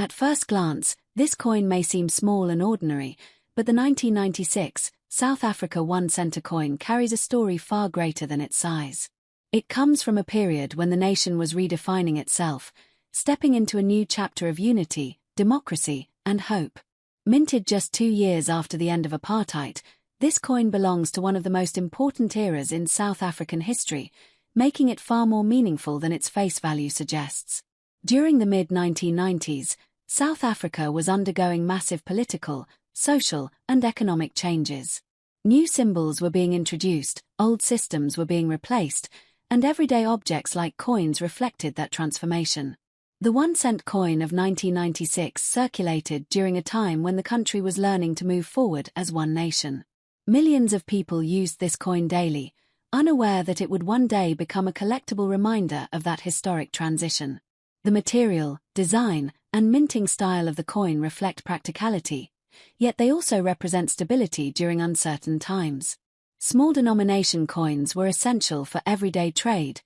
At first glance, this coin may seem small and ordinary, but the 1996 South Africa 1 cent coin carries a story far greater than its size. It comes from a period when the nation was redefining itself, stepping into a new chapter of unity, democracy, and hope. Minted just 2 years after the end of apartheid, this coin belongs to one of the most important eras in South African history, making it far more meaningful than its face value suggests. During the mid-1990s, South Africa was undergoing massive political, social, and economic changes. New symbols were being introduced, old systems were being replaced, and everyday objects like coins reflected that transformation. The 1 cent coin of 1996 circulated during a time when the country was learning to move forward as one nation. Millions of people used this coin daily, unaware that it would one day become a collectible reminder of that historic transition. The material, design, and minting style of the coin reflect practicality, yet they also represent stability during uncertain times. Small denomination coins were essential for everyday trade,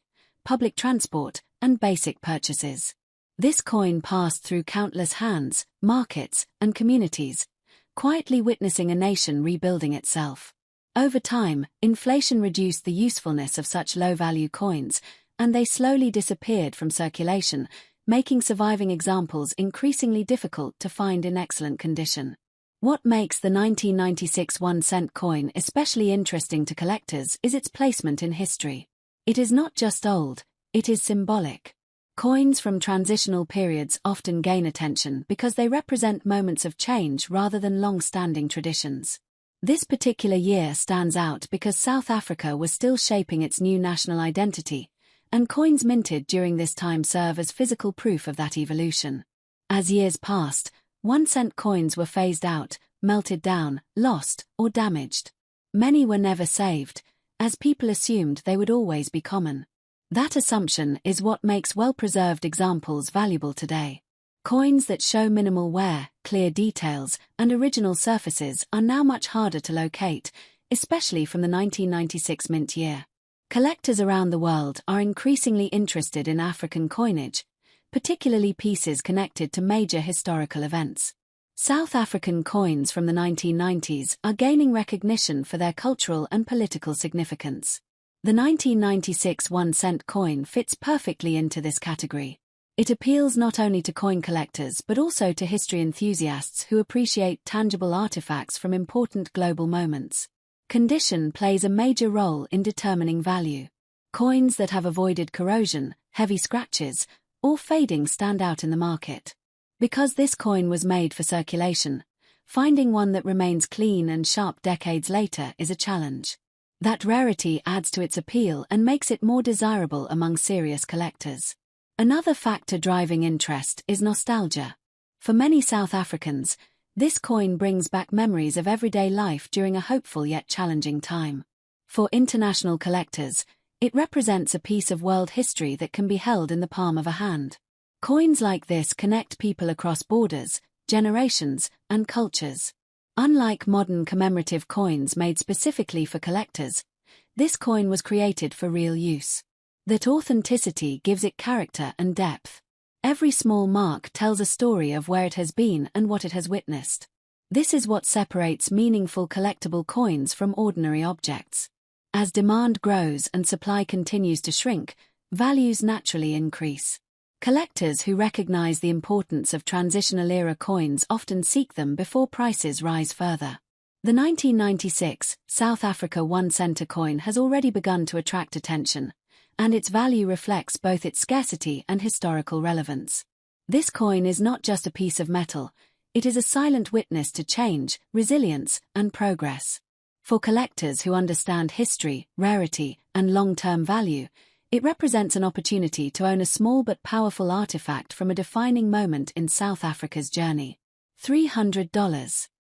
public transport, and basic purchases. This coin passed through countless hands, markets, and communities, quietly witnessing a nation rebuilding itself. Over time, inflation reduced the usefulness of such low-value coins, and they slowly disappeared from circulation, making surviving examples increasingly difficult to find in excellent condition. What makes the 1996 1 cent coin especially interesting to collectors is its placement in history. It is not just old, it is symbolic. Coins from transitional periods often gain attention because they represent moments of change rather than long-standing traditions. This particular year stands out because South Africa was still shaping its new national identity, and coins minted during this time serve as physical proof of that evolution. As years passed, 1 cent coins were phased out, melted down, lost, or damaged. Many were never saved, as people assumed they would always be common. That assumption is what makes well-preserved examples valuable today. Coins that show minimal wear, clear details, and original surfaces are now much harder to locate, especially from the 1996 mint year. Collectors around the world are increasingly interested in African coinage, particularly pieces connected to major historical events. South African coins from the 1990s are gaining recognition for their cultural and political significance. The 1996 1 cent coin fits perfectly into this category. It appeals not only to coin collectors but also to history enthusiasts who appreciate tangible artifacts from important global moments. Condition plays a major role in determining value. Coins that have avoided corrosion, heavy scratches, or fading stand out in the market. Because this coin was made for circulation, finding one that remains clean and sharp decades later is a challenge. That rarity adds to its appeal and makes it more desirable among serious collectors. Another factor driving interest is nostalgia. For many South Africans, this coin brings back memories of everyday life during a hopeful yet challenging time. For international collectors, it represents a piece of world history that can be held in the palm of a hand. Coins like this connect people across borders, generations, and cultures. Unlike modern commemorative coins made specifically for collectors, this coin was created for real use. That authenticity gives it character and depth. Every small mark tells a story of where it has been and what it has witnessed. This is what separates meaningful collectible coins from ordinary objects. As demand grows and supply continues to shrink, values naturally increase. Collectors who recognize the importance of transitional-era coins often seek them before prices rise further. The 1996 South Africa 1 cent coin has already begun to attract attention, and its value reflects both its scarcity and historical relevance. This coin is not just a piece of metal, it is a silent witness to change, resilience, and progress. For collectors who understand history, rarity, and long-term value, it represents an opportunity to own a small but powerful artifact from a defining moment in South Africa's journey. $300.